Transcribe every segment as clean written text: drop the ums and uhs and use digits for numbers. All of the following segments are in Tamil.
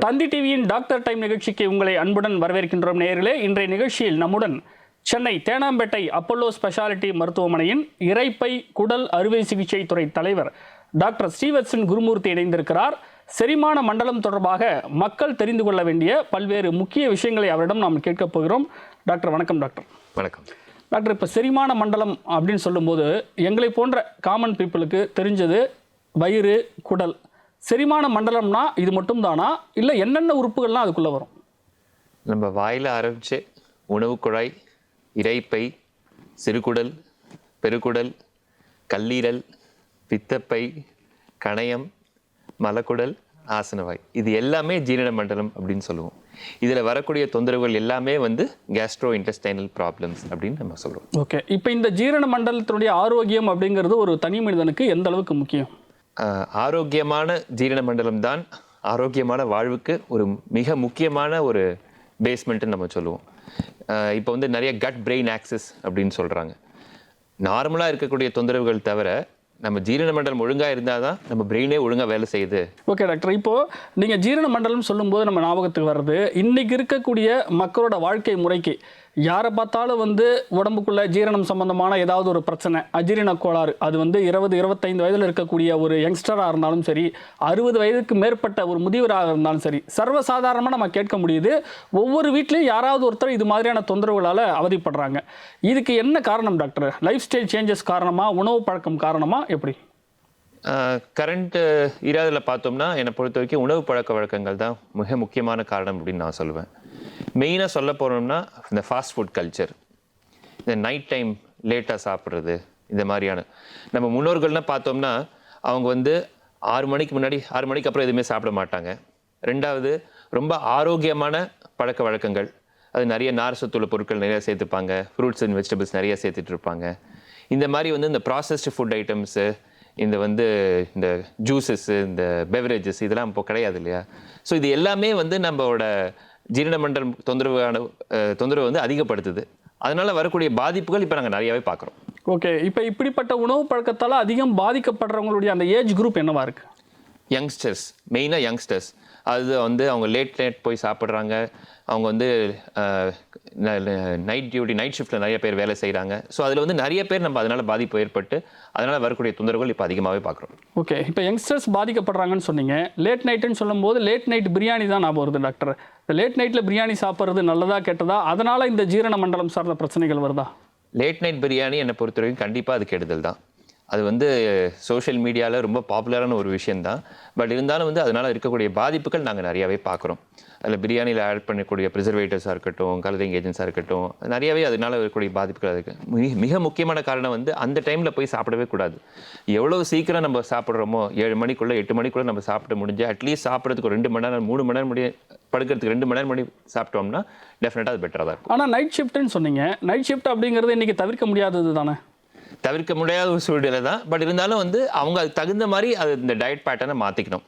தந்தி டிவியின் டாக்டர் டைம் நிகழ்ச்சிக்கு உங்களை அன்புடன் வரவேற்கின்றோம் நேயர்களே. இன்றைய நிகழ்ச்சியில் நம்முடன் சென்னை தேனாம்பேட்டை அப்பல்லோ ஸ்பெஷாலிட்டி மருத்துவமனையின் இரைப்பை குடல் அறுவை சிகிச்சை துறை தலைவர் டாக்டர் ஸ்ரீவத்சன் குருமூர்த்தி இணைந்திருக்கிறார். செரிமான மண்டலம் தொடர்பாக மக்கள் தெரிந்து கொள்ள வேண்டிய பல்வேறு முக்கிய விஷயங்களை அவரிடம் நாம் கேட்கப் போகிறோம். டாக்டர் வணக்கம். டாக்டர் வணக்கம். டாக்டர், இப்போ செரிமான மண்டலம் அப்படின்னு சொல்லும்போது எங்களை போன்ற காமன் பீப்புளுக்கு தெரிஞ்சது வயிறு, குடல். செரிமான மண்டலம்னா இது மட்டும் தானா, இல்லை என்னென்ன உறுப்புகள்லாம் அதுக்குள்ளே வரும்? நம்ம வாயில் ஆரம்பித்து உணவு குழாய், இரைப்பை, சிறுகுடல், பெருக்குடல், கல்லீரல், பித்தப்பை, கணையம், மலக்குடல், ஆசனவாய், இது எல்லாமே ஜீரண மண்டலம் அப்படின்னு சொல்லுவோம். இதில் வரக்கூடிய தொந்தரவுகள் எல்லாமே கேஸ்ட்ரோ இன்டெஸ்டைனல் ப்ராப்ளம்ஸ் அப்படின்னு நம்ம சொல்லுவோம். ஓகே, இப்போ இந்த ஜீரண மண்டலத்தினுடைய ஆரோக்கியம் அப்படிங்கிறது ஒரு தனி மனிதனுக்கு எந்த அளவுக்கு முக்கியம்? ஆரோக்கியமான ஜீரண மண்டலம் தான் ஆரோக்கியமான வாழ்வுக்கு ஒரு மிக முக்கியமான ஒரு பேஸ்மெண்ட்டுன்னு நம்ம சொல்லுவோம். இப்போ நிறைய கட் பிரெயின் ஆக்சஸ் அப்படின்னு சொல்கிறாங்க. நார்மலாக இருக்கக்கூடிய தொந்தரவுகள் தவிர நம்ம ஜீரண மண்டலம் ஒழுங்காக இருந்தால் தான் நம்ம பிரெயினே ஒழுங்காக வேலை செய்யுது. ஓகே டாக்டர், இப்போது நீங்கள் ஜீரண மண்டலம் சொல்லும்போது நம்ம ஞாபகத்துக்கு வர்றது இன்றைக்கி இருக்கக்கூடிய மக்களோட வாழ்க்கை முறைக்கு யாரை பார்த்தாலும் உடம்புக்குள்ளே ஜீரணம் சம்பந்தமான ஏதாவது ஒரு பிரச்சனை, அஜீரண கோளாறு, அது 20-25 வயதில் இருக்கக்கூடிய ஒரு யங்ஸ்டராக இருந்தாலும் சரி, 60 வயதுக்கு மேற்பட்ட ஒரு முதியவராக இருந்தாலும் சரி, சர்வசாதாரணமாக நம்ம கேட்க முடியுது. ஒவ்வொரு வீட்லேயும் யாராவது ஒருத்தர் இது மாதிரியான தொந்தரவுகளால் அவதிப்படுறாங்க. இதுக்கு என்ன காரணம் டாக்டர்? லைஃப் ஸ்டைல் சேஞ்சஸ் காரணமாக, உணவு பழக்கம் காரணமாக, எப்படி? கரண்ட் இராதில் பார்த்தோம்னா என்னை பொறுத்த வரைக்கும் உணவு பழக்க வழக்கங்கள் தான் மிக முக்கியமான காரணம் அப்படின்னு நான் சொல்லுவேன். மெயினாக சொல்ல போனோம்னா இந்த ஃபாஸ்ட் ஃபுட் கல்ச்சர், இந்த நைட் டைம் லேட்டாக சாப்பிட்றது, இந்த மாதிரியான நம்ம முன்னோர்கள்னால் பார்த்தோம்னா அவங்க 6 மணிக்கு முன்னாடி 6 மணிக்கு அப்புறம் எதுவுமே சாப்பிட மாட்டாங்க. ரெண்டாவது, ரொம்ப ஆரோக்கியமான பழக்க வழக்கங்கள், அது நிறைய நார் சத்துள்ள பொருட்கள் நிறையா சேர்த்துப்பாங்க, ஃப்ரூட்ஸ் அண்ட் வெஜிடபிள்ஸ் நிறையா சேர்த்துட்டு இருப்பாங்க. இந்த மாதிரி இந்த ப்ராசஸ்டு ஃபுட் ஐட்டம்ஸு, இந்த இந்த ஜூஸஸ்ஸு, இந்த பெவரேஜஸ், இதெல்லாம் இப்போ கிடையாது இல்லையா? ஸோ இது எல்லாமே நம்மளோட ஜீரண மண்டலம் தொந்தரவு அதிகப்படுத்துது. அதனால் வரக்கூடிய பாதிப்புகள் இப்போ நாங்கள் நிறையாவே பார்க்குறோம். ஓகே, இப்போ இப்படிப்பட்ட உணவு பழக்கத்தால் அதிகம் பாதிக்கப்படுறவங்களுடைய அந்த ஏஜ் குரூப் என்னவா இருக்குது? யங்ஸ்டர்ஸ், மெயினாக யங்ஸ்டர்ஸ். அது அவங்க லேட் நைட் போய் சாப்பிட்றாங்க. அவங்க நைட் டியூட்டி, நைட் ஷிஃப்ட்டில் நிறைய பேர் வேலை செய்கிறாங்க. ஸோ அதில் நிறைய பேர் நம்ம அதனால் பாதிப்பு ஏற்பட்டு அதனால் வரக்கூடிய தொந்தரவுகள் இப்போ அதிகமாகவே பார்க்குறோம். ஓகே, இப்போ யங்ஸ்டர்ஸ் பாதிக்கப்படுறாங்கன்னு சொன்னீங்க. லேட் நைட்டுன்னு சொல்லும்போது லேட் நைட் பிரியாணி தான் ஞாபகம் வருது டாக்டர். இந்த லேட் நைட்டில் பிரியாணி சாப்பிட்றது நல்லதா கெட்டதா? அதனால் இந்த ஜீரண மண்டலம் சார்ந்த பிரச்சனைகள் வருதா? லேட் நைட் பிரியாணி என்னை பொறுத்த வரைக்கும் கண்டிப்பாக அது கெடுதல் தான். அது சோஷியல் மீடியாவில் ரொம்ப பாப்புலரான ஒரு விஷயந்தான். பட் இருந்தாலும் அதனால் இருக்கக்கூடிய பாதிப்புகள் நாங்கள் நிறையாவே பார்க்குறோம். அதில் பிரியாணியில் ஆட் பண்ணக்கூடிய ப்ரிசர்வேட்டிவ்ஸாக இருக்கட்டும், கலரிங் ஏஜென்ட்ஸாக இருக்கட்டும், நிறையாவே அதனால் இருக்கக்கூடிய பாதிப்புகள் இருக்குது. மிக முக்கியமான காரணம் அந்த டைமில் போய் சாப்பிடவே கூடாது. எவ்வளோ சீக்கிரம் நம்ம சாப்பிட்றோமோ, 7 மணிக்குள்ளே 8 மணிக்குள்ளே நம்ம சாப்பிட முடிஞ்சு அட்லீஸ்ட் சாப்பிட்றதுக்கு 2 மணி நேரம் 3 மணி நேரம் படுக்கிறதுக்கு 2 மணி நேரம் சாப்பிட்டோம்னா டெஃபினட்டாக அது பெட்டராக தான் இருக்கும். ஆனால் நைட் ஷிஃப்ட்டுன்னு சொன்னீங்க. நைட் ஷிஃப்ட் அப்படிங்கிறது இன்றைக்கி தவிர்க்க முடியாதது தானே? தவிர்க்க முடியாத ஒரு சூழ்நிலை தான். பட் இருந்தாலும் அவங்க அதுக்கு தகுந்த மாதிரி அது இந்த டயட் பேட்டர்னை மாற்றிக்கணும்.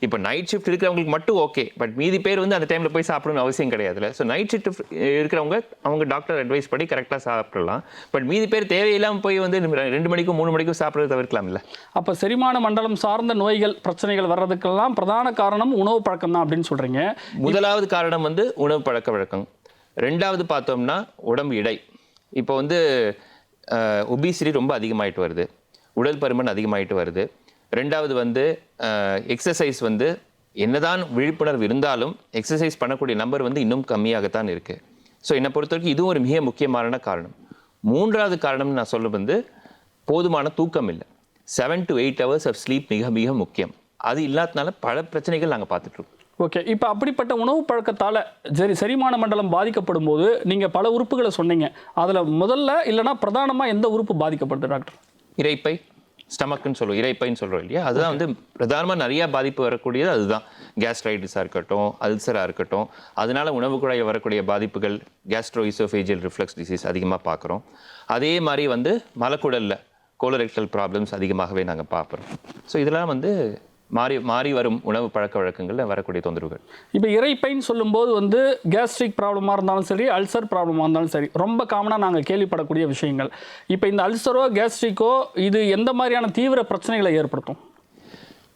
இப்போ நைட் ஷிஃப்ட் இருக்கிறவங்களுக்கு மட்டும் ஓகே, பட் மீதி பேர் அந்த டைமில் போய் சாப்பிடணும்னு அவசியம் கிடையாதுல்ல. ஸோ நைட் ஷிஃப்ட் இருக்கிறவங்க அவங்க டாக்டர் அட்வைஸ் படி கரெக்டாக சாப்பிடலாம். பட் மீதி பேர் தேவையில்லாமல் போய் 2 மணிக்கும் 3 மணிக்கும் சாப்பிட்றது தவிர்க்கலாம் இல்லை. அப்போ செரிமான மண்டலம் சார்ந்த நோய்கள், பிரச்சனைகள் வர்றதுக்கெல்லாம் பிரதான காரணம் உணவு பழக்கம் தான் அப்படின்னு சொல்கிறீங்க. முதலாவது காரணம் உணவு பழக்க வழக்கம். ரெண்டாவது பார்த்தோம்னா உடம்பு எடை. இப்போ ஒபிசிட்டி ரொம்ப அதிகமாகிட்டு வருது, உடல் பருமன் அதிகமாகிட்டு வருது. ரெண்டாவது எக்ஸசைஸ் என்னதான் விழிப்புணர்வு இருந்தாலும் எக்ஸசைஸ் பண்ணக்கூடிய நம்பர் இன்னும் கம்மியாகத்தான் இருக்குது. ஸோ என்னை பொறுத்த வரைக்கும் இதுவும் ஒரு மிக முக்கியமான காரணம். மூன்றாவது காரணம்னு நான் சொல்ல போதுமான தூக்கம் இல்லை. 7 to 8 hours ஆஃப் ஸ்லீப் மிக மிக முக்கியம். அது இல்லாதனால பல பிரச்சனைகள் நாங்கள் பார்த்துட்ருக்கோம். ஓகே, இப்போ அப்படிப்பட்ட உணவு பழக்கத்தால் செரிமான மண்டலம் பாதிக்கப்படும் போது நீங்கள் பல உறுப்புகளை சொன்னீங்க. அதில் முதல்ல இல்லைனா பிரதானமாக எந்த உறுப்பு பாதிக்கப்படுது டாக்டர்? இரைப்பை, ஸ்டமக்குன்னு சொல்லுவோம், இரைப்பைன்னு சொல்கிறோம் இல்லையா? அதுதான் பிரதானமாக நிறையா பாதிப்பு வரக்கூடியது. அதுதான் கேஸ்ட்ரைட்டிஸாக இருக்கட்டும், அல்சராக இருக்கட்டும். அதனால உணவு குழாயில் வரக்கூடிய பாதிப்புகள், கேஸ்ட்ரோ இசோஃபேஜியல் ரிஃப்ளக்ஸ் டிசீஸ் அதிகமாக பார்க்குறோம். அதே மாதிரி மலக்குடலில் கோலரெக்டல் ப்ராப்ளம்ஸ் அதிகமாகவே நாங்கள் பார்க்குறோம். ஸோ இதெல்லாம் மாறி வரும் உணவு பழக்க வழக்கங்களில் வரக்கூடிய தொந்தரவுகள். இப்போ இரைப்பைன்னு சொல்லும்போது கேஸ்ட்ரிக் ப்ராப்ளமாக இருந்தாலும் சரி, அல்சர் ப்ராப்ளமாக இருந்தாலும் சரி, ரொம்ப காமனாக நாங்கள் கேள்விப்படக்கூடிய விஷயங்கள். இப்போ இந்த அல்சரோ கேஸ்ட்ரிக்கோ இது எந்த மாதிரியான தீவிர பிரச்சனைகளை ஏற்படுத்தும்?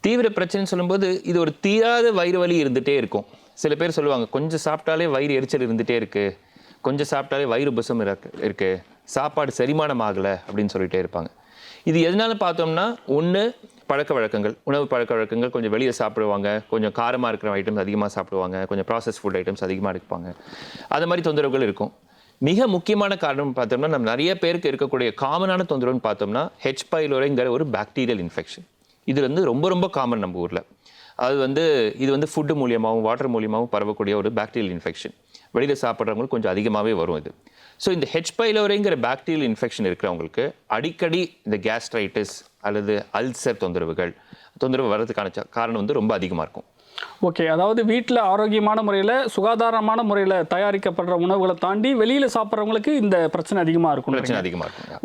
தீவிர பிரச்சனைன்னு சொல்லும்போது இது ஒரு தீராத வயிறு வலி இருந்துகிட்டே இருக்கும். சில பேர் சொல்லுவாங்க கொஞ்சம் சாப்பிட்டாலே வயிறு எரிச்சல் இருந்துகிட்டே இருக்குது, கொஞ்சம் சாப்பிட்டாலே வயிறு உபசம் இருக்குது, சாப்பாடு செரிமானம் ஆகலை அப்படின்னு சொல்லிகிட்டே இருப்பாங்க. இது எதனால பார்த்தோம்னா, ஒன்று பழக்க வழக்கங்கள், உணவு பழக்க வழக்கங்கள், கொஞ்சம் வெளியே சாப்பிடுவாங்க, கொஞ்சம் காரமாக இருக்கிற ஐட்டம்ஸ் அதிகமாக சாப்பிடுவாங்க, கொஞ்சம் ப்ராசஸ் ஃபுட் ஐட்டம்ஸ் அதிகமாக இருப்பாங்க, அது மாதிரி தொந்தரவுகள் இருக்கும். மிக முக்கியமான காரணம் பார்த்தோம்னா, நம்ம நிறைய பேருக்கு இருக்கக்கூடிய காமனான தொந்தரவுன்னு பார்த்தோம்னா ஹெச் பைலோரைங்கிற ஒரு பாக்டீரியல் இன்ஃபெக்ஷன். இது வந்து ரொம்ப ரொம்ப காமன் நம்ம ஊரில். இது வந்து ஃபுட்டு மூலியமாகவும் வாட்டர் மூலியமாகவும் பரவக்கூடிய ஒரு பாக்டீரியல் இன்ஃபெக்ஷன். வெளியில் சாப்பிட்றவங்களுக்கு கொஞ்சம் அதிகமாகவே வரும் இது. ஸோ இந்த ஹெச் பைலோரைங்கிற பாக்டீரியல் இன்ஃபெக்ஷன் இருக்கிறவங்களுக்கு அடிக்கடி இந்த கேஸ்ட்ரைட்டிஸ் அல்லது அல்சர் தொந்தரவு வர்றதுக்கான காரணம் வந்து ரொம்ப அதிகமாக இருக்கும். ஓகே, அதாவது வீட்டில் ஆரோக்கியமான முறையில் சுகாதாரமான முறையில் தயாரிக்கப்படுற உணவுகளை தாண்டி வெளியில் சாப்பிட்றவங்களுக்கு இந்த பிரச்சனை அதிகமாக இருக்கும்.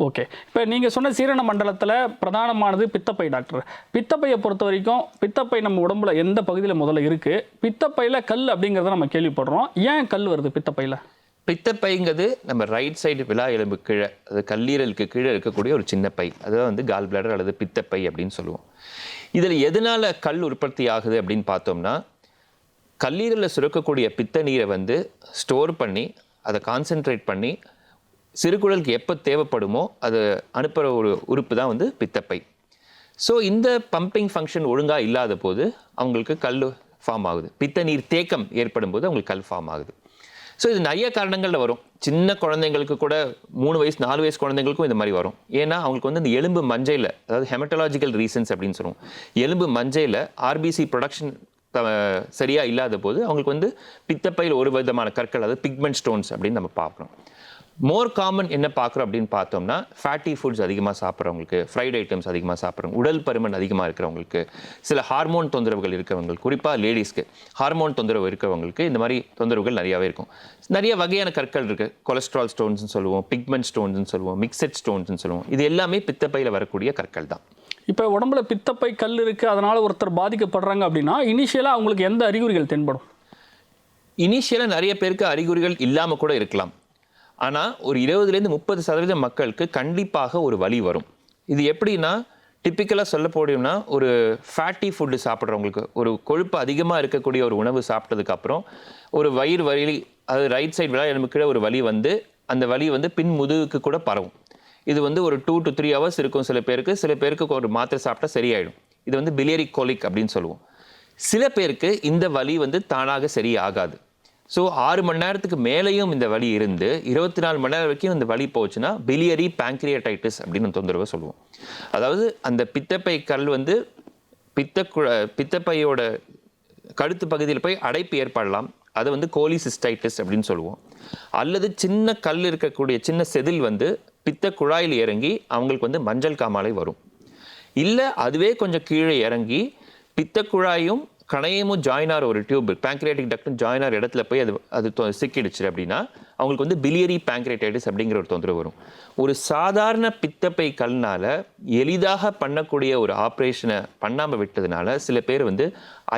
ஓகே, இப்போ நீங்கள் சொன்ன சீரண மண்டலத்தில் பிரதானமானது பித்தப்பை டாக்டர். பித்தப்பையை பொறுத்த வரைக்கும் பித்தப்பை நம்ம உடம்புல எந்த பகுதியில் முதல்ல இருக்குது? பித்தப்பையில் கல் அப்படிங்கிறத நம்ம கேள்விப்படுறோம். ஏன் கல் வருது பித்தப்பையில்? பித்தப்பைங்கிறது நம்ம ரைட் சைடு விலா எலும்பு கீழே, அது கல்லீரலுக்கு கீழே இருக்கக்கூடிய ஒரு சின்ன பை, அதுதான் வந்து கால் பிளாடர் அல்லது பித்தப்பை அப்படின்னு சொல்லுவோம். இதில் எதனால் கல் உற்பத்தி ஆகுது அப்படின்னு பார்த்தோம்னா, கல்லீரலில் சுரக்கக்கூடிய பித்த நீரை வந்து ஸ்டோர் பண்ணி அதை கான்சென்ட்ரேட் பண்ணி சிறுகுடலுக்கு எப்போ தேவைப்படுமோ அதை அனுப்புகிற ஒரு உறுப்பு தான் வந்து பித்தப்பை. ஸோ இந்த பம்பிங் ஃபங்க்ஷன் ஒழுங்காக இல்லாத போது அவங்களுக்கு கல் ஃபார்ம் ஆகுது. பித்த நீர் தேக்கம் ஏற்படும் போது அவங்களுக்கு கல் ஃபார்ம் ஆகுது. ஸோ இது நிறைய காரணங்களில் வரும். சின்ன குழந்தைங்களுக்கு கூட 3 வயசு 4 வயசு குழந்தைங்களுக்கும் இந்த மாதிரி வரும். ஏன்னா அவங்களுக்கு வந்து இந்த எலும்பு மஞ்சையில், அதாவது ஹெமட்டாலஜிக்கல் ரீசன்ஸ் அப்படின்னு சொல்லுவோம், எலும்பு மஞ்சையில் ஆர்பிசி ப்ரொடக்ஷன் சரியாக இல்லாத போது அவங்களுக்கு வந்து பித்தப்பையில் ஒரு விதமான கற்கள், அதாவது பிக்மெண்ட் ஸ்டோன்ஸ் அப்படின்னு நம்ம பார்க்குறோம். மோர் காமன் என்ன பார்க்குறோம் அப்படின்னு பார்த்தோம்னா, ஃபேட்டி ஃபுட்ஸ் அதிகமாக சாப்பிட்றவங்களுக்கு, ஃப்ரைட் ஐட்டம்ஸ் அதிகமாக சாப்பிட்றவங்க, உடல் பருமன் அதிகமாக இருக்கிறவங்களுக்கு, சில ஹார்மோன் தொந்தரவுகள் இருக்கிறவங்களுக்கு, குறிப்பாக லேடிஸ்க்கு ஹார்மோன் தொந்தரவு இருக்கிறவங்களுக்கு இந்த மாதிரி தொந்தரவுகள் நிறையாவே இருக்கும். நிறைய வகையான கற்கள் இருக்குது. கொலஸ்ட்ரால் ஸ்டோன்ஸ்னு சொல்லுவோம், பிக்மெண்ட் ஸ்டோன்ஸ்னு சொல்லுவோம், மிக்சட் ஸ்டோன்ஸ்னு சொல்லுவோம். இது எல்லாமே பித்தப்பையில் வரக்கூடிய கற்கள் தான். இப்போ உடம்புல பித்தப்பை கல் இருக்குது, அதனால் ஒருத்தர் பாதிக்கப்படுறாங்க அப்படின்னா இனிஷியலாக அவங்களுக்கு எந்த அறிகுறிகள் தென்படும்? இனிஷியலாக நிறைய பேருக்கு அறிகுறிகள் இல்லாமல் கூட இருக்கலாம். ஆனால் ஒரு 20-30% மக்களுக்கு கண்டிப்பாக ஒரு வலி வரும். இது எப்படின்னா, டிப்பிக்கலாக சொல்ல போனோம்னா, ஒரு ஃபேட்டி ஃபுட்டு சாப்பிட்றவங்களுக்கு, ஒரு கொழுப்பு அதிகமாக இருக்கக்கூடிய ஒரு உணவு சாப்பிட்டதுக்கப்புறம் ஒரு வயிறு வலி, அது ரைட் சைடு விழா எலும்பு கீழே ஒரு வலி வந்து அந்த வலி வந்து பின் முதுகுக்கு கூட பரவும். இது வந்து ஒரு 2 to 3 hours இருக்கும் சில பேருக்கு ஒரு மாத்திரை சாப்பிட்டா சரியாயிடும். இது வந்து பிலியரி கோலிக் அப்படின்னு சொல்லுவோம். சில பேருக்கு இந்த வலி வந்து தானாக சரியாகாது. ஸோ 6 மணி நேரத்துக்கு மேலேயும் இந்த வலி இருந்து 24 மணி நேரம் வரைக்கும் இந்த வலி போச்சுன்னா பிலியரி பேங்க்ரியாடைட்டிஸ் அப்படின்னு தொந்தரவை சொல்லுவோம். அதாவது அந்த பித்தப்பை கல் வந்து பித்தப்பையோட கழுத்து பகுதியில் போய் அடைப்பு ஏற்படலாம். அதை வந்து கோலிசிஸ்டைட்டிஸ் அப்படின்னு சொல்லுவோம். அல்லது சின்ன கல் இருக்கக்கூடிய சின்ன செதில் வந்து பித்த குழாயில் இறங்கி அவங்களுக்கு வந்து மஞ்சள் காமாலை வரும். இல்லை அதுவே கொஞ்சம் கீழே இறங்கி பித்த குழாயும் கணையமும் ஜாயினார் ஒரு டியூப், பேங்க்ரியாட்டிக் டக்டும் ஜாயினார் இடத்துல போய் அது சிக்கிடுச்சு அப்படின்னா அவங்களுக்கு வந்து பிலியரி பேங்க்ரியாடைட்டிஸ் அப்படிங்கிற ஒரு தொந்தரவு வரும். ஒரு சாதாரண பித்தப்பை கல்னால் எளிதாக பண்ணக்கூடிய ஒரு ஆப்ரேஷனை பண்ணாமல் விட்டதுனால சில பேர் வந்து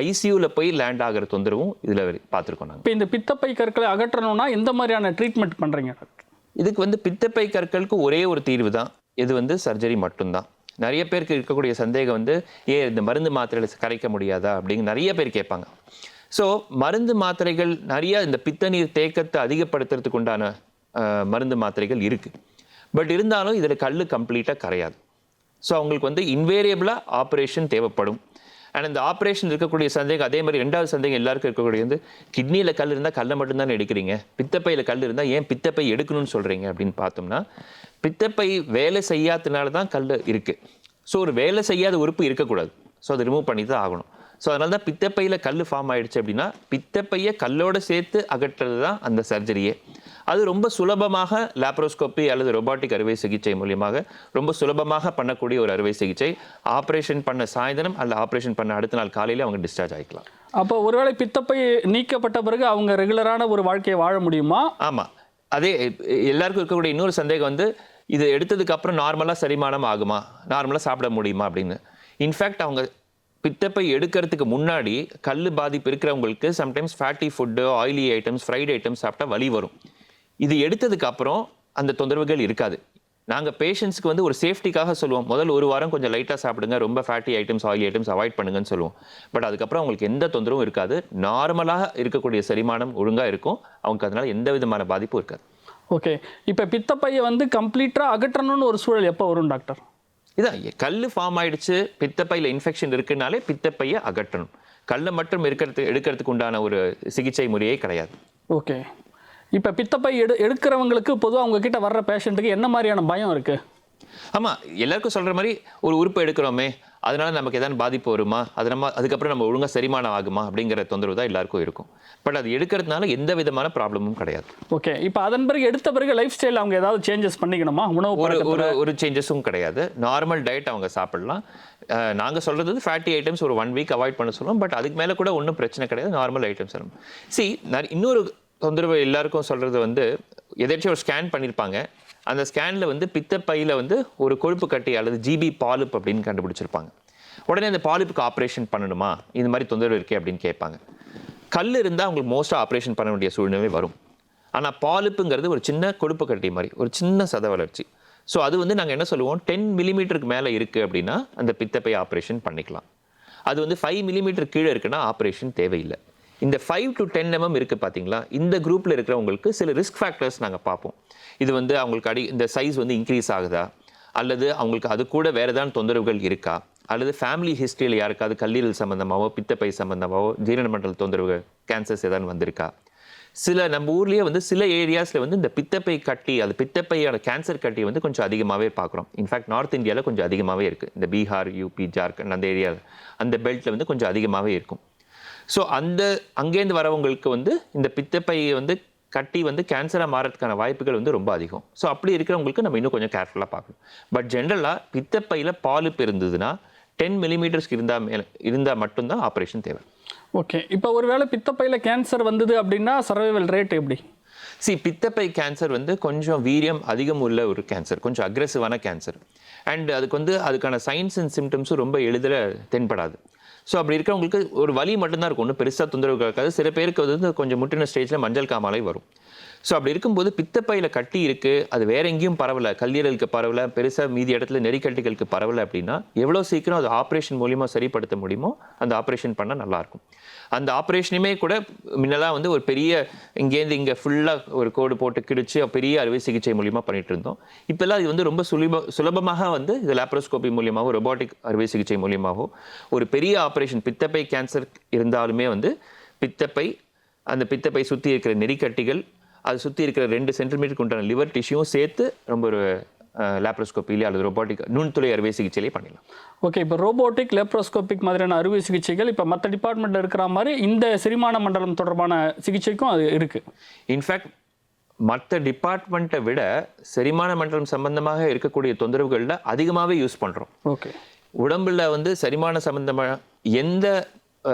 ஐசியூவில் போய் லேண்ட் ஆகிற தொந்தரவும் இதில் பார்த்துருக்கோம் நாங்கள். இப்போ இந்த பித்தப்பை கற்களை அகற்றணும்னா எந்த மாதிரியான ட்ரீட்மெண்ட் பண்ணுறீங்க? இதுக்கு வந்து பித்தப்பை கற்களுக்கு ஒரே ஒரு தீர்வு தான், இது வந்து சர்ஜரி மட்டும்தான். நிறைய பேருக்கு இருக்கக்கூடிய சந்தேகம் வந்து இந்த மருந்து மாத்திரைகளை கரைக்க முடியாதா அப்படிங்கிற நிறைய பேர் கேட்பாங்க. ஸோ மருந்து மாத்திரைகள் நிறைய இந்த பித்த நீர் தேக்கத்தை அதிகப்படுத்துறதுக்கு உண்டான மருந்து மாத்திரைகள் இருக்குது. பட் இருந்தாலும் இதில் கல் கம்ப்ளீட்டாக கரையாது. ஸோ அவங்களுக்கு வந்து இன்வேரியபிளாக ஆப்ரேஷன் தேவைப்படும். அண்ட் இந்த ஆப்ரேஷன் இருக்கக்கூடிய சந்தேகம், அதே மாதிரி 2வது சந்தேகம் எல்லாருக்கும் இருக்கக்கூடிய வந்து கிட்னியில் கல் இருந்தால் கல்லை மட்டும்தான் எடுக்கிறீங்க, பித்தப்பையில் கல் இருந்தால் ஏன் பித்தப்பை எடுக்கணும்னு சொல்கிறீங்க அப்படின்னு பார்த்தோம்னா, பித்தப்பை வேலை செய்யாததுனால தான் கல் இருக்குது. ஸோ ஒரு வேலை செய்யாத உறுப்பு இருக்கக்கூடாது. ஸோ அதை ரிமூவ் பண்ணி தான் ஆகணும். ஸோ அதனால தான் பித்தப்பையில் கல் ஃபார்ம் ஆகிடுச்சு அப்படின்னா பித்தப்பையை கல்லோடு சேர்த்து அகற்றுறது தான் அந்த சர்ஜரியே. அது ரொம்ப சுலபமாக லேப்ரோஸ்கோப்பி அல்லது ரொபாட்டிக் அறுவை சிகிச்சை மூலியமாக ரொம்ப சுலபமாக பண்ணக்கூடிய ஒரு அறுவை சிகிச்சை. ஆப்ரேஷன் பண்ண சாயந்தரம் அல்ல ஆப்ரேஷன் பண்ண அடுத்த நாள் காலையில் அவங்க டிஸ்சார்ஜ் ஆகிக்கலாம். அப்போ ஒருவேளை பித்தப்பை நீக்கப்பட்ட பிறகு அவங்க ரெகுலரான ஒரு வாழ்க்கையை வாழ முடியுமா? ஆமாம். அதே எல்லாருக்கும் இருக்கக்கூடிய இன்னொரு சந்தேகம் வந்து இது எடுத்ததுக்கு அப்புறம் நார்மலாக செரிமானம் ஆகுமா, நார்மலாக சாப்பிட முடியுமா அப்படின்னு. இன்ஃபேக்ட் அவங்க பித்தப்பை எடுக்கிறதுக்கு முன்னாடி கல் பாதிப்பு இருக்கிறவங்களுக்கு sometimes fatty food, oily items, fried items சாப்பிட்டா வலி வரும். இது எடுத்ததுக்கு அப்புறம் அந்த தொந்தரவுகள் இருக்காது. நாங்கள் பேஷண்ட்ஸ்க்கு வந்து ஒரு சேஃப்டிக்காக சொல்லுவோம், முதல் ஒரு வாரம் கொஞ்சம் லைட்டாக சாப்பிடுங்க, ரொம்ப fatty items oily items avoid பண்ணுங்கன்னு சொல்லுவோம். பட் அதுக்கப்புறம் அவங்களுக்கு எந்த தொந்தரவும் இருக்காது, நார்மலாக இருக்கக்கூடிய செரிமானம் ஒழுங்காக இருக்கும், அவங்களுக்கு அதனால எந்த விதமான பாதிப்பும் இருக்காது. ஓகே, இப்போ பித்தப்பையை வந்து கம்ப்ளீட்டாக அகற்றணும்னு ஒரு சூழல் எப்போ வரும் டாக்டர்? இதான் கல் ஃபார்ம் ஆயிடுச்சு, பித்தப்பையில் இன்ஃபெக்ஷன் இருக்குனாலே பித்தப்பையை அகற்றணும். கல்லை மட்டும் எடுக்கிறதுக்கு உண்டான ஒரு சிகிச்சை முறையே கிடையாது. ஓகே, இப்போ பித்தப்பை எடுக்கிறவங்களுக்கு பொதுவாக உங்ககிட்ட வர்ற பேஷண்ட்டுக்கு என்ன மாதிரியான பயம் இருக்குது? ஆமாம், எல்லாருக்கும் சொல்கிற மாதிரி ஒரு உறுப்பு எடுக்கிறோமே அதனால நமக்கு எதாவது பாதிப்பு வருமா, அதுக்கப்புறம் நம்ம ஒழுங்காக செரிமானம் ஆகுமா அப்படிங்கிற தொந்தரவு தான் எல்லாருக்கும் இருக்கும். பட் அது எடுக்கிறதுனால எந்த விதமான ப்ராப்ளமும் கிடையாது. ஓகே, இப்போ அதன் பிறகு எடுத்த பிறகு லைஃப் ஸ்டைல் அவங்க ஏதாவது சேஞ்சஸ் பண்ணிக்கணுமா? ஒரு சேஞ்சஸும் கிடையாது, நார்மல் டயட் அவங்க சாப்பிடலாம். நாங்கள் சொல்கிறது வந்து ஃபேட்டி ஐட்டம்ஸ் ஒரு 1 வீக் அவாய்ட் பண்ண சொல்லுவோம். பட் அதுக்கு மேலே கூட ஒன்றும் பிரச்சனை கிடையாது, நார்மல் ஐட்டம்ஸ். இன்னொரு தொந்தரவு எல்லாருக்கும் சொல்கிறது வந்து, எதாச்சும் ஒரு ஸ்கேன் பண்ணியிருப்பாங்க, அந்த ஸ்கேனில் வந்து பித்தப்பையில் வந்து ஒரு கொழுப்பு கட்டி அல்லது ஜிபி பாலிப் அப்படின்னு கண்டுபிடிச்சிருப்பாங்க. உடனே அந்த பாலிப்புக்கு ஆப்ரேஷன் பண்ணணுமா, இந்த மாதிரி தொந்தரவு இருக்கே அப்படின்னு கேட்பாங்க. கல் இருந்தால் அவங்களுக்கு மோஸ்ட்டாக ஆப்ரேஷன் பண்ண வேண்டிய சூழ்நிலை வரும். ஆனால் பாலிப்புங்கிறது ஒரு சின்ன கொழுப்பு கட்டி மாதிரி, ஒரு சின்ன சத வளர்ச்சி. ஸோ அது வந்து நாங்கள் என்ன சொல்லுவோம், 10 மில்லிமீட்டருக்கு மேலே இருக்குது அப்படின்னா அந்த பித்தப்பை ஆப்ரேஷன் பண்ணிக்கலாம். அது வந்து 5 மில்லிமீட்டர் கீழே இருக்குன்னா ஆப்ரேஷன் தேவையில்லை. இந்த 5 to 10 mm இருக்குது பார்த்தீங்களா, இந்த குரூப்பில் இருக்கிறவங்களுக்கு சில ரிஸ்க் ஃபேக்டர்ஸ் நாங்கள் பார்ப்போம். இது வந்து அவங்களுக்கு இந்த சைஸ் வந்து இன்க்ரீஸ் ஆகுதா, அல்லது அவங்களுக்கு அது கூட வேறு ஏதாவது தொந்தரவுகள் இருக்கா, அல்லது ஃபேமிலி ஹிஸ்ட்ரியில் யாருக்காவது கல்லீரல் சம்மந்தமாகவோ பித்தப்பை சம்மந்தமாகவோ ஜீரண மண்டல தொந்தரவுகள் கேன்சர்ஸ் ஏதாவது வந்திருக்கா. நம்ம ஊர்லேயே வந்து சில ஏரியாஸில் வந்து இந்த பித்தப்பை கட்டி, அது பித்தப்பையோட கேன்சர் கட்டி வந்து கொஞ்சம் அதிகமாகவே பார்க்குறோம். இன்ஃபேக்ட் நார்த் இந்தியாவில் கொஞ்சம் அதிகமாகவே இருக்குது. இந்த பீகார், யூபி, ஜார்க்கண்ட் அந்த ஏரியாவில், அந்த பெல்ட்டில் வந்து கொஞ்சம் அதிகமாகவே இருக்கும். ஸோ அங்கேருந்து வரவங்களுக்கு வந்து இந்த பித்தப்பை வந்து கட்டி வந்து கேன்சராக மாறதுக்கான வாய்ப்புகள் வந்து ரொம்ப அதிகம். ஸோ அப்படி இருக்கிறவங்களுக்கு நம்ம இன்னும் கொஞ்சம் கேர்ஃபுல்லாக பார்க்கணும். பட் ஜென்ரலாக பித்தப்பையில் பாலிப் இருந்ததுன்னா 10 மில்லிமீட்டர்ஸ்க்கு இருந்தால் மட்டும்தான் ஆப்ரேஷன் தேவை. ஓகே, இப்போ ஒருவேளை பித்தப்பையில் கேன்சர் வந்தது அப்படின்னா சர்வைவல் ரேட் எப்படி? பித்தப்பை கேன்சர் வந்து கொஞ்சம் வீரியம் அதிகம் உள்ள ஒரு கேன்சர், கொஞ்சம் அக்ரெசிவான கேன்சர். அண்ட் அதுக்கான சைன்ஸ் அண்ட் சிம்டம்ஸும் ரொம்ப எளிதில் தென்படாது. ஸோ அப்படி இருக்கிறவங்களுக்கு ஒரு வலி மட்டும்தான் இருக்கும், ஒன்றும் பெருசாக தொந்தரவு இருக்காது. சில பேருக்கு வந்து கொஞ்சம் முற்றின ஸ்டேஜில் மஞ்சள் காமாலை வரும். ஸோ அப்படி இருக்கும்போது பித்தப்பையில் கட்டி இருக்குது, அது வேற எங்கேயும் பரவலை, கல்லீரலுக்கு பரவலை, பெருசாக மீதி இடத்துல நெறிக்கட்டிகளுக்கு பரவலை அப்படின்னா எவ்வளோ சீக்கிரம் அது ஆப்ரேஷன் மூலியமாக சரிப்படுத்த முடியுமோ அந்த ஆப்ரேஷன் பண்ணால் நல்லாயிருக்கும். அந்த ஆப்ரேஷனுமே கூட முன்னெல்லாம் வந்து ஒரு பெரிய இங்கேருந்து இங்கே ஃபுல்லாக ஒரு கோடு போட்டு கிடிச்சு பெரிய அறுவை சிகிச்சை மூலியமாக பண்ணிட்டு இருந்தோம். இப்போல்லாம் இது வந்து ரொம்ப சுலபமாக வந்து இது லேப்ரோஸ்கோபி மூலியமாகவோ ரொபாட்டிக் அறுவை சிகிச்சை மூலியமாகவோ ஒரு பெரிய ஆப்ரேஷன், பித்தப்பை கேன்சர் இருந்தாலுமே வந்து அந்த பித்தப்பை சுற்றி இருக்கிற நெறிக்கட்டிகள், அது சுற்றி இருக்கிற 2 சென்டிமீட்டருக்கு உண்டான லிவர் டிஷ்யூவும் சேர்த்து ரொம்ப ஒரு லேப்ரோஸ்கோப்பிலே அல்லது ரொபாட்டிக் நுண்துளை அறுவை சிகிச்சையிலே பண்ணிடலாம். ஓகே, இப்போ ரோபோட்டிக் லேப்ரோஸ்கோபிக் மாதிரியான அறுவை சிகிச்சைகள் இப்போ மற்ற டிபார்ட்மெண்ட்டில் இருக்கிற மாதிரி இந்த செரிமான மண்டலம் தொடர்பான சிகிச்சைக்கும் அது இருக்குது. இன்ஃபேக்ட் மற்ற டிபார்ட்மெண்ட்டை விட செரிமான மண்டலம் சம்பந்தமாக இருக்கக்கூடிய தொந்தரவுகளில் அதிகமாகவே யூஸ் பண்ணுறோம். ஓகே, உடம்புல வந்து செரிமான சம்பந்தமாக எந்த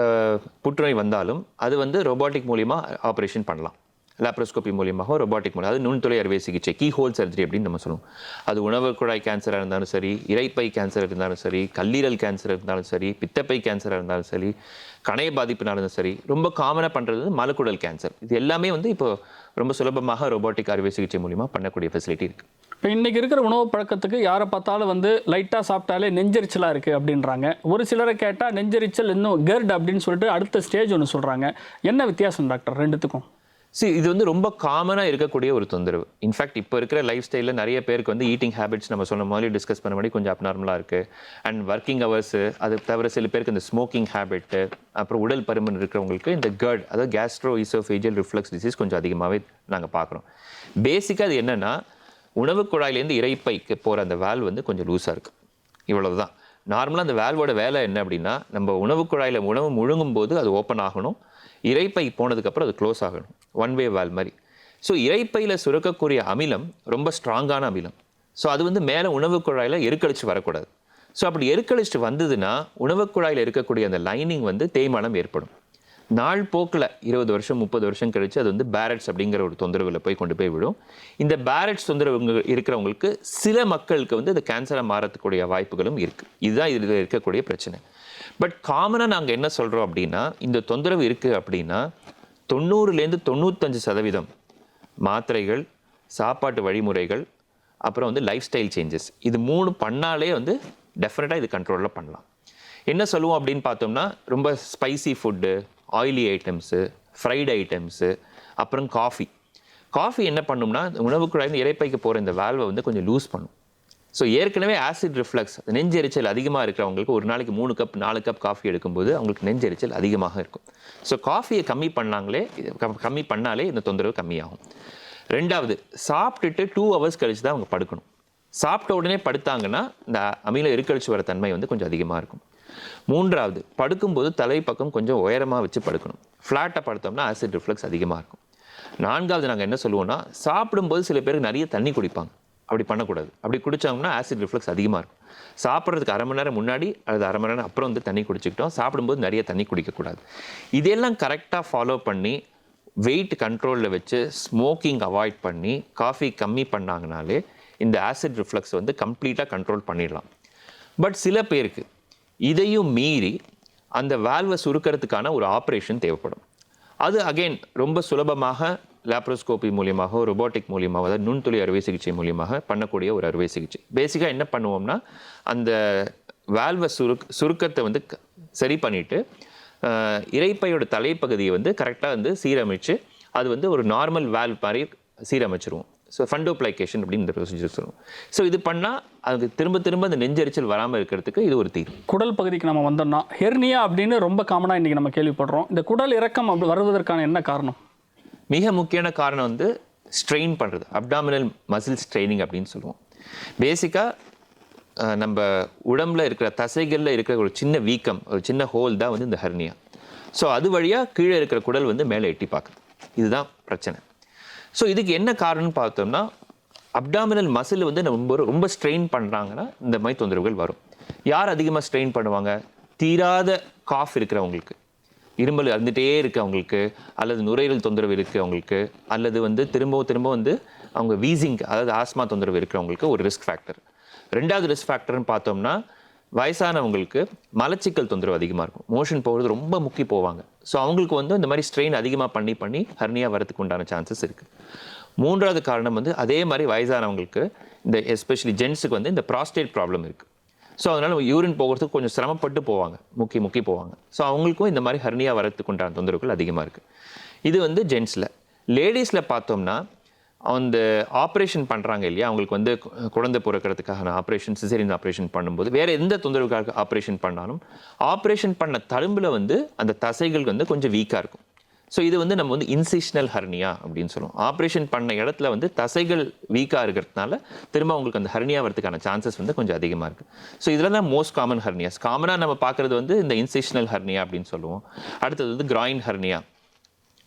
புற்றுநோய் வந்தாலும் அது வந்து ரொபாட்டிக் மூலிமா ஆப்ரேஷன் பண்ணலாம். லேப்ரோஸ்கோபி மூலியமாக ரொபாட்டிக் மூலம், அது நுண்துளை அறுவை சிகிச்சை, கீ ஹோல் சர்ஜரி அப்படின்னு நம்ம சொல்லுவோம். அது உணவு குழாய் கேன்சராக இருந்தாலும் சரி, இரைப்பை கேன்சர் இருந்தாலும் சரி, கல்லீரல் கேன்சர் இருந்தாலும் சரி, பித்தப்பை கேன்சராக இருந்தாலும் சரி, கணைய பாதிப்புனாலும் சரி, ரொம்ப காமனாக பண்ணுறது மலக்குடல் கேன்சர். இது எல்லாமே வந்து இப்போ ரொம்ப சுலபமாக ரொபாட்டிக் அறுவை சிகிச்சை மூலிமா பண்ணக்கூடிய ஃபெசிலிட்டி இருக்குது. இப்போ இன்றைக்கி இருக்கிற உணவு பழக்கத்துக்கு யாரை பார்த்தாலும் வந்து லைட்டாக சாப்பிட்டாலே நெஞ்சரிச்சலாக இருக்குது அப்படின்றாங்க. ஒரு சிலரை கேட்டால் நெஞ்சரிச்சல் இன்னும் கெர்ட் அப்படின்னு சொல்லிட்டு அடுத்த ஸ்டேஜ் ஒன்று சொல்கிறாங்க. என்ன வித்தியாசம் டாக்டர் ரெண்டுத்துக்கும்? இது வந்து ரொம்ப காமனாக இருக்கக்கூடிய ஒரு தொந்தரவு. இன்ஃபேக்ட் இப்போ இருக்கிற லைஃப் ஸ்டைலில் நிறைய பேருக்கு வந்து ஈட்டிங் ஹேபிட்ஸ் நம்ம சொன்ன மாதிரி டிஸ்கஸ் பண்ண மாதிரி கொஞ்சம் அப்நார்மலாக இருக்குது. அண்ட் ஒர்க்கிங் ஹவர்ஸு, அது தவிர சில பேருக்கு இந்த ஸ்மோக்கிங் ஹேபிட்டு, அப்புறம் உடல் பருமன் இருக்கிறவங்களுக்கு இந்த கர்ட், அதாவது கேஸ்ட்ரோ ஈசோஃபேஜியல் ரிஃப்ளக்ஸ் டிசீஸ் கொஞ்சம் அதிகமாகவே நாங்கள் பார்க்குறோம். பேசிக்காக அது என்னென்னா, உணவு குழாயிலேருந்து இரைப்பைக்கு போகிற அந்த வால்வ் வந்து கொஞ்சம் லூஸாக இருக்குது, இவ்வளவு தான். நார்மலாக அந்த வால்வோட வேலை என்ன அப்படின்னா, நம்ம உணவு குழாயில் உணவு முழுங்கும் போது அது ஓப்பன் ஆகணும், இரைப்பை போனதுக்கப்புறம் அது க்ளோஸ் ஆகணும், ஒன் வே வால் மாதிரி. ஸோ இரைப்பையில் சுரக்கக்கூடிய அமிலம் ரொம்ப ஸ்ட்ராங்கான அமிலம். ஸோ அது வந்து மேலே உணவு குழாயில் எருக்கழிச்சு வரக்கூடாது. ஸோ அப்படி எருக்கழிச்சு வந்ததுன்னா உணவு குழாயில் இருக்கக்கூடிய அந்த லைனிங் வந்து தேய்மானம் ஏற்படும். நாள் போக்கில் 20 வருஷம் 30 வருஷம் கழிச்சு அது வந்து பேரட்ஸ் அப்படிங்கிற ஒரு தொந்தரவில் போய் கொண்டு போய் விடும். இந்த பேரட்ஸ் தொந்தரவு இருக்கிறவங்களுக்கு சில மக்களுக்கு வந்து அது கேன்சராக மாறக்கூடிய வாய்ப்புகளும் இருக்குது. இதுதான் இதில் இருக்கக்கூடிய பிரச்சனை. பட் காமனாக நாங்கள் என்ன சொல்கிறோம் அப்படின்னா, இந்த தொந்தரவு இருக்குது அப்படின்னா 90% to 95% மாத்திரைகள், சாப்பாட்டு வழிமுறைகள், அப்புறம் வந்து லைஃப் ஸ்டைல் சேஞ்சஸ். இது 3 பண்ணாலே வந்து டெஃபினட்டாக இது கண்ட்ரோலில் பண்ணலாம். என்ன சொல்லுவோம் அப்படின்னு பார்த்தோம்னா, ரொம்ப spicy food, oily items, fried items, அப்புறம் காஃபி என்ன பண்ணும்னா உணவு குழாயிருந்து இரைப்பைக்கு போகிற இந்த வால்வை வந்து கொஞ்சம் லூஸ் பண்ணும். ஸோ ஏற்கனவே ஆசிட் ரிஃப்ளக்ஸ், நெஞ்செரிச்சல் அதிகமாக இருக்கிறவங்களுக்கு ஒரு நாளைக்கு 3 கப் 4 கப் காஃபி எடுக்கும்போது அவங்களுக்கு நெஞ்செரிச்சல் அதிகமாக இருக்கும். ஸோ காஃபியை கம்மி பண்ணாலே இந்த தொந்தரவு கம்மியாகும். 2வது, சாப்பிட்டுட்டு 2 hours கழிச்சு தான் அவங்க படுக்கணும். சாப்பிட்ட உடனே படுத்தாங்கன்னா இந்த அமில எரிக்கழிச்சு வர தன்மை வந்து கொஞ்சம் அதிகமாக இருக்கும். 3வது, படுக்கும்போது தலை பக்கம் கொஞ்சம் உயரமாக வச்சு படுக்கணும். ஃப்ளாட்டாக படுத்தோம்னா ஆசிட் ரிஃப்ளக்ஸ் அதிகமாக இருக்கும். 4வது, நாங்கள் என்ன சொல்லுவோம்னா, சாப்பிடும்போது சில பேருக்கு நிறைய தண்ணி குடிப்பாங்க. அப்படி பண்ணக்கூடாது. அப்படி குடித்தாங்கன்னா ஆசிட் ரிஃப்ளக்ஸ் அதிகமாக இருக்கும். சாப்பிட்றதுக்கு அரை மணி நேரம் முன்னாடி அல்லது அரை மணி நேரம் அப்புறம் வந்து தண்ணி குடிச்சிக்கிட்டோம். சாப்பிடும்போது நிறைய தண்ணி குடிக்கக்கூடாது. இதெல்லாம் கரெக்டாக ஃபாலோ பண்ணி வெயிட் கண்ட்ரோலில் வச்சு ஸ்மோக்கிங் அவாய்ட் பண்ணி காஃபி கம்மி பண்ணாங்கனாலே இந்த ஆசிட் ரிஃப்ளக்ஸ் வந்து கம்ப்ளீட்டாக கண்ட்ரோல் பண்ணிடலாம். பட் சில பேருக்கு இதையும் மீறி அந்த வால்வை சுருக்கிறதுக்கான ஒரு ஆப்ரேஷன் தேவைப்படும். அது அகெயின் ரொம்ப சுலபமாக லேப்ரோஸ்கோபி மூலியமாக, ரொபோட்டிக் மூலியமாக, அதாவது நுண்துளி அறுவை சிகிச்சை மூலியமாக பண்ணக்கூடிய ஒரு அறுவை சிகிச்சை. பேசிக்காக என்ன பண்ணுவோம்னா, அந்த வால்வை சுருக்கத்தை வந்து சரி பண்ணிவிட்டு இரைப்பையோட தலைப்பகுதியை வந்து கரெக்டாக வந்து சீரமைச்சு அது வந்து ஒரு நார்மல் வால்வ் மாதிரி சீரமைச்சிருவோம். ஸோ ஃபண்டோப்ளைகேஷன் அப்படின்னு இந்த ப்ரொசீஜர் சொல்லுவோம். ஸோ இது பண்ணால் அதுக்கு திரும்ப அந்த நெஞ்செரிச்சல் வராமல் இருக்கிறதுக்கு இது ஒரு தீர்வு. குடல் பகுதிக்கு நம்ம வந்தோம்னா ஹெர்னியா அப்படின்னு ரொம்ப காமனாக இன்றைக்கி நம்ம கேள்விப்படுறோம். இந்த குடல் இறக்கம் அப்படி வருவதற்கான என்ன காரணம்? மிக முக்கியமான காரணம் வந்து ஸ்ட்ரெயின் பண்ணுறது, அப்டாமினல் மசில் ஸ்ட்ரெயினிங் அப்படின்னு சொல்லுவோம். பேசிக்காக நம்ம உடம்புல இருக்கிற தசைகளில் இருக்கிற ஒரு சின்ன வீக்கம், ஒரு சின்ன ஹோல் தான் வந்து இந்த ஹெர்னியா. ஸோ அது வழியாக கீழே இருக்கிற குடல் வந்து மேலே எட்டி பார்க்குது. இதுதான் பிரச்சனை. ஸோ இதுக்கு என்ன காரணம்னு பார்த்தோம்னா, அப்டாமினல் மசில் வந்து ரொம்ப ஸ்ட்ரெயின் பண்ணுறாங்கன்னா இந்த மாதிரி தொந்தரவுகள் வரும். யார் அதிகமாக ஸ்ட்ரெயின் பண்ணுவாங்க? தீராத காஃப் இருக்கிறவங்களுக்கு, இருமல் இருந்துகிட்டே இருக்குது அவங்களுக்கு, அல்லது நுரையீரல் தொந்தரவு இருக்குது அவங்களுக்கு, அல்லது வந்து திரும்ப வந்து அவங்க வீசிங், அதாவது ஆஸ்மா தொந்தரவு இருக்கிறவங்களுக்கு ஒரு ரிஸ்க் ஃபேக்டர். 2வது ரிஸ்க் ஃபேக்டர்னு பார்த்தோம்னா, வயசானவங்களுக்கு மலச்சிக்கல் தொந்தரவு அதிகமாக இருக்கும். மோஷன் போகிறது ரொம்ப முக்கி போவாங்க. ஸோ அவங்களுக்கு வந்து இந்த மாதிரி ஸ்ட்ரெயின் அதிகமாக பண்ணி ஹெர்னியா வரதுக்கு உண்டான சான்சஸ் இருக்குது. 3வது காரணம் வந்து அதே மாதிரி வயசானவங்களுக்கு, இந்த எஸ்பெஷலி ஜென்ஸுக்கு வந்து இந்த ப்ராஸ்டேட் ப்ராப்ளம் இருக்குது. ஸோ அதனால் யூரின் போகிறதுக்கு கொஞ்சம் சிரமப்பட்டு போவாங்க, முக்கி போவாங்க. ஸோ அவங்களுக்கும் இந்த மாதிரி ஹெர்னியா வரதுக்கு உண்டான தொந்தரவுகள் அதிகமாக இருக்குது. இது வந்து ஜென்ஸில். லேடிஸில் பார்த்தோம்னா, அந்த ஆப்ரேஷன் பண்ணுறாங்க இல்லையா, அவங்களுக்கு வந்து குழந்தை பிறக்கிறதுக்கான ஆப்ரேஷன், சிசேரியன் ஆப்ரேஷன் பண்ணும்போது வேறு எந்த தொந்தரவுக்காக ஆப்ரேஷன் பண்ணாலும் ஆப்ரேஷன் பண்ண தழும்பில் வந்து அந்த தசைகள் வந்து கொஞ்சம் வீக்காக இருக்கும். ஸோ இது வந்து நம்ம வந்து இன்சிஷனல் ஹெர்னியா அப்படின்னு சொல்லுவோம். ஆப்ரேஷன் பண்ண இடத்துல வந்து தசைகள் வீக்காக இருக்கிறதுனால திரும்ப உங்களுக்கு அந்த ஹெர்னியா வரதுக்கான சான்சஸ் வந்து கொஞ்சம் அதிகமாக இருக்குது. ஸோ இதில் தான் மோஸ்ட் காமன் ஹெர்னியாஸ். காமனாக நம்ம பார்க்குறது வந்து இந்த இன்சிஷனல் ஹெர்னியா அப்படின்னு சொல்லுவோம். அடுத்தது வந்து கிராயின் ஹெர்னியா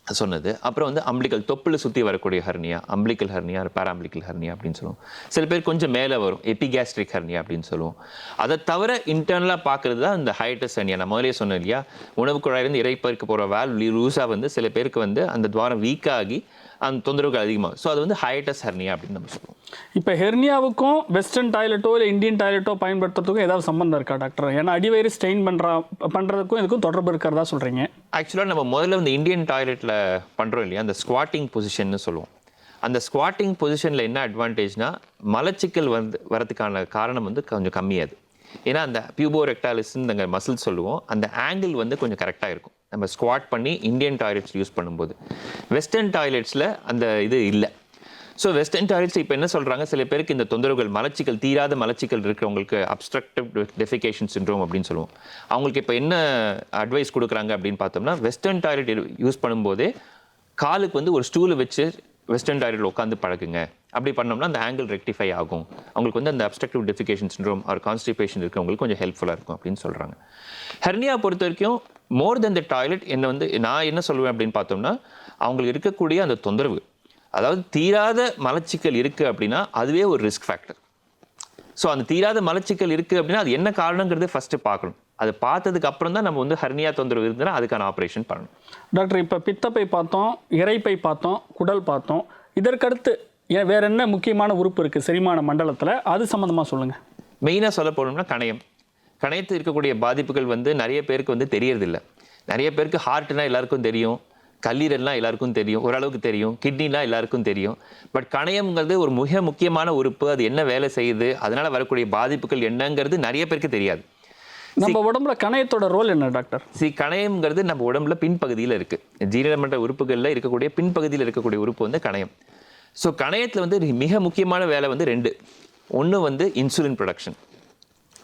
சொன்னது. அப்புறம் வந்து அம்பிளிக்கல், தொப்புளை சுற்றி வரக்கூடிய ஹெர்னியா, அம்பிளிக்கல் ஹெர்னியா, பேராம்பிளிக்கல் ஹெர்னியா அப்படின்னு சொல்லுவோம். சில பேர் கொஞ்சம் மேலே வரும், எபிகாஸ்ட்ரிக் ஹெர்னியா அப்படின்னு சொல்லுவோம். அதை தவிர இன்டர்னலாக பார்க்குறது தான் இந்த ஹைட்டஸ் ஹெர்னியா. நான் முதலே சொன்னேன் இல்லையா, உணவு குழாயிலிருந்து இரைப்பைக்கு போகிற வால்வ் லூஸாக வந்து சில பேருக்கு வந்து அந்த துவாரம் வீக்காகி அந்த தொந்தரவுகள் அதிகமாக. ஸோ அது வந்து ஹைட்டஸ் ஹெர்னியா அப்படின்னு நம்ம சொல்லுவோம். இப்போ ஹெர்னியாவுக்கும் வெஸ்டர்ன் டாய்லெட்டோ இல்லை இந்தியன் டாய்லெட்டோ பயன்படுத்துறதுக்கும் ஏதாவது சம்பந்தம் இருக்கா டாக்டர்? ஏன்னா அடிவயிறு ஸ்ட்ரெயின் பண்ணுறதுக்கும் இதுக்கும் தொடர்பு இருக்கிறதா சொல்கிறீங்க. ஆக்சுவலாக நம்ம முதல்ல இந்த இந்தியன் டாய்லெட்டில் பண்ணுறோம் இல்லையா, அந்த ஸ்குவாட்டிங் பொசிஷன்னு சொல்லுவோம். அந்த ஸ்குவாட்டிங் பொசிஷனில் என்ன அட்வான்டேஜ்னா, மலச்சிக்கல் வரதுக்கான காரணம் வந்து கொஞ்சம் கம்மியாது. ஏன்னா அந்த பியூபோ ரெக்டாலிஸ்ன்னு நாங்கள் மசில் சொல்லுவோம், அந்த ஆங்கிள் வந்து கொஞ்சம் கரெக்டாக இருக்கும் நம்ம ஸ்குவாட் பண்ணி இந்தியன் டாய்லெட்ஸ் யூஸ் பண்ணும்போது. வெஸ்டர்ன் டாய்லெட்ஸில் அந்த இது இல்லை. ஸோ வெஸ்டர்ன் டாய்லெட்ஸ் இப்போ என்ன சொல்கிறாங்க, சில பேருக்கு இந்த தொந்தரவுகள், மலச்சிக்கல், தீராத மலச்சிக்கல் இருக்கிறவங்களுக்கு அப்ஸ்ட்ரக்டிவ் டெஃபிகேஷன் சிண்ட்ரோம் அப்படின்னு சொல்லுவோம். அவங்களுக்கு இப்போ என்ன அட்வைஸ் கொடுக்குறாங்க அப்படின்னு பார்த்தோம்னா, வெஸ்டர்ன் டாய்லெட் யூஸ் பண்ணும்போதே காலுக்கு வந்து ஒரு ஸ்டூலை வச்சு வெஸ்டர்ன் டாய்லெட்டில் உட்காந்து பழகுங்க. அப்படி பண்ணோம்னா அந்த ஆங்கிள் ரெக்டிஃபை ஆகும். அவங்களுக்கு வந்து அந்த obstructive defecation syndrome or constipation இருக்கிறவங்களுக்கு கொஞ்சம் ஹெல்ப்ஃபுல்லாக இருக்கும் அப்படின்னு சொல்கிறாங்க. ஹெர்னியா பொறுத்த வரைக்கும் மோர் தென் த டாய்லெட் நான் என்ன சொல்லுவேன் அப்படின்னு பார்த்தோம்னா, அவங்களுக்கு இருக்கக்கூடிய அந்த தொந்தரவு, அதாவது தீராத மலச்சிக்கல் இருக்குது அப்படின்னா அதுவே ஒரு ரிஸ்க் ஃபேக்டர். ஸோ அந்த தீராத மலச்சிக்கல் இருக்குது அப்படின்னா அது என்ன காரணங்கிறது ஃபஸ்ட்டு பார்க்கணும். அதை பார்த்ததுக்கு அப்புறம் தான் நம்ம வந்து ஹெர்னியா தொந்தரவு இருந்ததுன்னா அதுக்கான ஆப்ரேஷன் பண்ணணும். டாக்டர், இப்போ பித்தப்பை பார்த்தோம், இரைப்பை பார்த்தோம், குடல் பார்த்தோம். இதற்கடுத்து வேற என்ன முக்கியமான உறுப்பு இருக்குது செரிமான மண்டலத்தில்? அது சம்மந்தமாக சொல்லுங்கள். மெயினாக சொல்ல போனோம்னா கணையத்தில் இருக்கக்கூடிய பாதிப்புகள் வந்து நிறைய பேருக்கு வந்து தெரியறதில்லை. நிறைய பேருக்கு ஹார்ட்னா எல்லாருக்கும் தெரியும், கல்லீரல்லாம் எல்லாருக்கும் தெரியும், ஓரளவுக்கு தெரியும். கிட்னிலாம் எல்லாருக்கும் தெரியும். பட் கணையம்ங்கிறது ஒரு மிக முக்கியமான உறுப்பு. அது என்ன வேலை செய்யுது, அதனால் வரக்கூடிய பாதிப்புகள் என்னங்கிறது நிறைய பேருக்கு தெரியாது. நம்ம உடம்புல கணையத்தோட ரோல் என்ன டாக்டர்? கணையம்ங்கிறது நம்ம உடம்புல பின்பகுதியில் இருக்குது. ஜீரணமன்ற உறுப்புகளில் இருக்கக்கூடிய பின்பகுதியில் இருக்கக்கூடிய உறுப்பு வந்து கணையம். ஸோ கணையத்தில் வந்து மிக முக்கியமான வேலை வந்து 2. ஒன்று வந்து இன்சுலின் ப்ரொடக்ஷன்.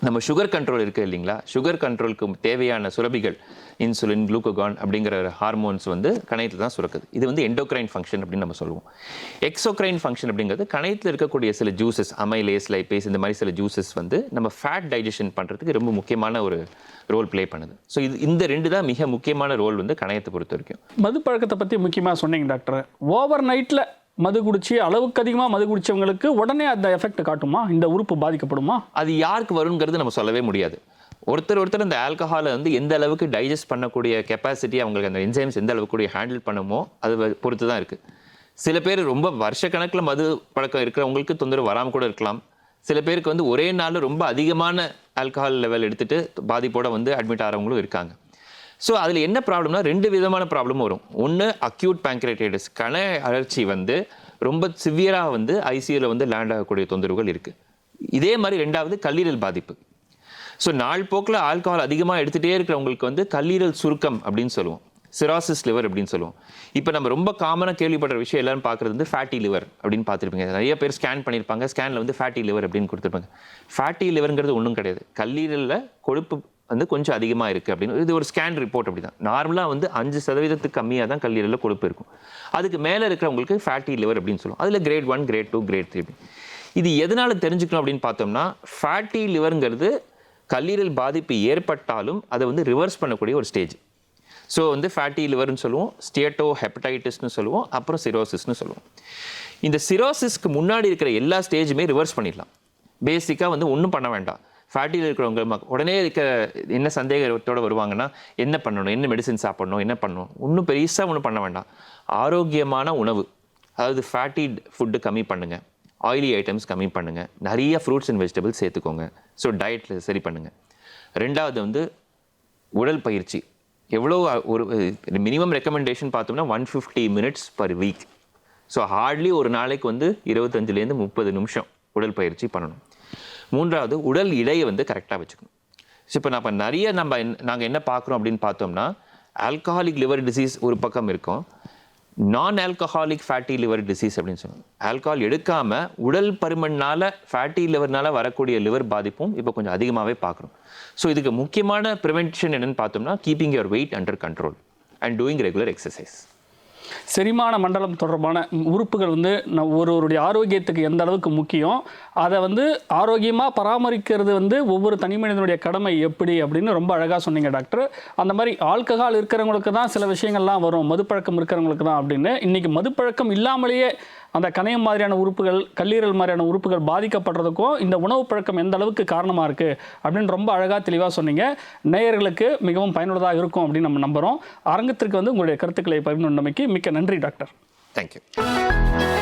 நம்ம சுகர் கண்ட்ரோல் இருக்குது இல்லைங்களா, சுகர் கண்ட்ரோலுக்கு தேவையான சுரபிகள் இன்சுலின், குளுக்கோகான் அப்படிங்கிற ஹார்மோன்ஸ் வந்து கணையத்தில் தான் சுரக்குது. இது வந்து எண்டோக்ரைன் ஃபங்க்ஷன் அப்படின்னு நம்ம சொல்லுவோம். எக்ஸோக்ரைன் ஃபங்க்ஷன் அப்படிங்கிறது கணையத்தில் இருக்கக்கூடிய சில ஜூசஸ், அமைலேஸ், லைப்பேஸ், இந்த மாதிரி சில ஜூசஸ் வந்து நம்ம ஃபேட் டைஜஷன் பண்ணுறதுக்கு ரொம்ப முக்கியமான ஒரு ரோல் ப்ளே பண்ணுது. ஸோ இந்த 2 தான் மிக முக்கியமான ரோல் வந்து கணையத்தை பொறுத்த வரைக்கும். மது பழக்கத்தை பற்றி முக்கியமாக சொன்னீங்க டாக்டர். ஓவர் நைட்டில் மது குடிச்சு, அளவுக்கு அதிகமாக மது குடிச்சவங்களுக்கு உடனே அந்த எஃபெக்ட் காட்டுமா, இந்த உறுப்பு பாதிக்கப்படுமா? அது யாருக்கு வருங்கிறது நம்ம சொல்லவே முடியாது. ஒருத்தர் அந்த ஆல்கஹாலை வந்து எந்த அளவுக்கு டைஜஸ்ட் பண்ணக்கூடிய கெப்பாசிட்டி, அவங்களுக்கு அந்த என்சைம்ஸ் எந்த அளவுக்கு ஹேண்டில் பண்ணுமோ அது பொறுத்து தான் இருக்குது. சில பேர் ரொம்ப வருஷக்கணக்கில் மது பழக்கம் இருக்கிறவங்களுக்கு தொந்தரவு வராமல் கூட இருக்கலாம். சில பேருக்கு வந்து ஒரே நாளில் ரொம்ப அதிகமான ஆல்கஹால் லெவல் எடுத்துகிட்டு பாதிப்போட வந்து அட்மிட் ஆகிறவங்களும் இருக்காங்க. ஸோ அதில் என்ன ப்ராப்ளம்னா 2 விதமான ப்ராப்ளமும் வரும். ஒன்று அக்யூட் பேங்க்ரைட்டிஸ், கண அழற்சி வந்து ரொம்ப சிவியராக வந்து ஐசியூவில் வந்து லேண்ட் ஆகக்கூடிய தொந்தரவுகள் இருக்குது. இதே மாதிரி 2வது கல்லீரல் பாதிப்பு. ஸோ நாள் போக்கில் ஆல்கஹால் அதிகமாக எடுத்துகிட்டே இருக்கிறவங்களுக்கு வந்து கல்லீரல் சுருக்கம் அப்படின்னு சொல்லுவோம், சிராசிஸ் லிவர் அப்படின்னு சொல்லுவோம். இப்போ நம்ம ரொம்ப காமனாக கேள்விப்படுற விஷயம் எல்லாரும் பார்க்குறது வந்து ஃபேட்டி லிவர் அப்படின்னு பார்த்துருப்பீங்க. நிறைய பேர் ஸ்கேன் பண்ணியிருப்பாங்க, ஸ்கேனில் வந்து ஃபேட்டி லிவர் அப்படின்னு கொடுத்துருப்பாங்க. ஃபேட்டி லிவருங்கிறது ஒன்றும் கிடையாது, கல்லீரலில் கொழுப்பு வந்து கொஞ்சம் அதிகமாக இருக்குது அப்படின்னு. இது ஒரு ஸ்கேன் ரிப்போர்ட். அப்படி தான் நார்மலாக வந்து 5% கம்மியாக தான் கல்லீரலில் கொழுப்பு இருக்கும். அதுக்கு மேலே இருக்கிறவங்களுக்கு ஃபேட்டி லிவர் அப்படின்னு சொல்லுவோம். அதில் கிரேட் 1, கிரேட் 2, கிரேட் 3. இது எதனால் தெரிஞ்சுக்கணும் அப்படின்னு பார்த்தோம்னா, ஃபேட்டி லிவருங்கிறது கல்லீரல் பாதிப்பு ஏற்பட்டாலும் அதை வந்து ரிவர்ஸ் பண்ணக்கூடிய ஒரு ஸ்டேஜ். ஸோ வந்து ஃபேட்டி லிவர்னு சொல்லுவோம், ஸ்டியட்டோ ஹெப்படைட்டிஸ்னு சொல்லுவோம், அப்புறம் சிரோசிஸ்னு சொல்லுவோம். இந்த சிரோசிஸ்க்கு முன்னாடி இருக்கிற எல்லா ஸ்டேஜுமே ரிவர்ஸ் பண்ணிடலாம். பேசிக்காக வந்து ஒன்றும் பண்ண வேண்டாம். ஃபேட்டியில் இருக்கிறவங்க உடனே என்ன சந்தேகத்தோடு வருவாங்கன்னா, என்ன பண்ணணும், என்ன மெடிசின் சாப்பிடணும், என்ன பண்ணணும், ஒன்றும் பெருசாக ஒன்றும் பண்ண வேண்டாம். ஆரோக்கியமான உணவு, அதாவது ஃபேட்டி ஃபுட்டு கம்மி பண்ணுங்கள், ஆயிலி ஐட்டம்ஸ் கம்மி பண்ணுங்கள், நிறைய ஃப்ரூட்ஸ் அண்ட் வெஜிடபிள்ஸ் சேர்த்துக்கோங்க. ஸோ டயட்டில் சரி பண்ணுங்கள். 2வது வந்து உடல் பயிற்சி. எவ்வளோ ஒரு மினிமம் ரெக்கமெண்டேஷன் பார்த்தோம்னா 150 minutes per week. So hardly ஒரு நாளைக்கு வந்து 25 to 30 நிமிஷம் உடல் பயிற்சி பண்ணணும். 3வது உடல் எடையை வந்து கரெக்டாக வச்சுக்கணும். ஸோ இப்போ நாங்கள் என்ன பார்க்குறோம் அப்படின்னு பார்த்தோம்னா, ஆல்கஹாலிக் லிவர் டிசீஸ் ஒரு பக்கம் இருக்கும், நான் ஆல்கஹாலிக் ஃபேட்டி லிவர் டிசீஸ் அப்படின்னு சொல்லுவோம். ஆல்கஹால் எடுக்காமல் உடல் பருமனால் ஃபேட்டி லிவர்னால் வரக்கூடிய லிவர் பாதிப்பும் இப்போ கொஞ்சம் அதிகமாகவே பார்க்குறோம். ஸோ இதுக்கு முக்கியமான ப்ரிவென்ஷன் என்னென்னு பார்த்தோம்னா, keeping your weight under control and doing regular exercise. செரிமான மண்டலம் தொடர்பான உறுப்புகள் வந்து ஒருவருடைய ஆரோக்கியத்துக்கு எந்த அளவுக்கு முக்கியம், அதை வந்து ஆரோக்கியமாக பராமரிக்கிறது வந்து ஒவ்வொரு தனி மனிதனுடைய கடமை எப்படி அப்படின்னு ரொம்ப அழகாக சொன்னீங்க டாக்டர். அந்த மாதிரி ஆல்கஹால் இருக்கிறவங்களுக்கு தான் சில விஷயங்கள்லாம் வரும், மதுப்பழக்கம் இருக்கிறவங்களுக்கு தான் அப்படின்னு. இன்றைக்கி மதுப்பழக்கம் இல்லாமலேயே அந்த கணையம் மாதிரியான உறுப்புகள், கல்லீரல் மாதிரியான உறுப்புகள் பாதிக்கப்படுறதுக்கும் இந்த உணவு பழக்கம் எந்த அளவுக்கு காரணமாக இருக்குது அப்படின்னு ரொம்ப அழகாக தெளிவாக சொன்னீங்க. நேயர்களுக்கு மிகவும் பயனுள்ளதாக இருக்கும் அப்படின்னு நம்ம நம்புகிறோம். அரங்கத்திற்கு வந்து உங்களுடைய கருத்துக்களை பகிர்ந்து கொண்டமைக்கு மிக்க நன்றி டாக்டர். தேங்க்யூ.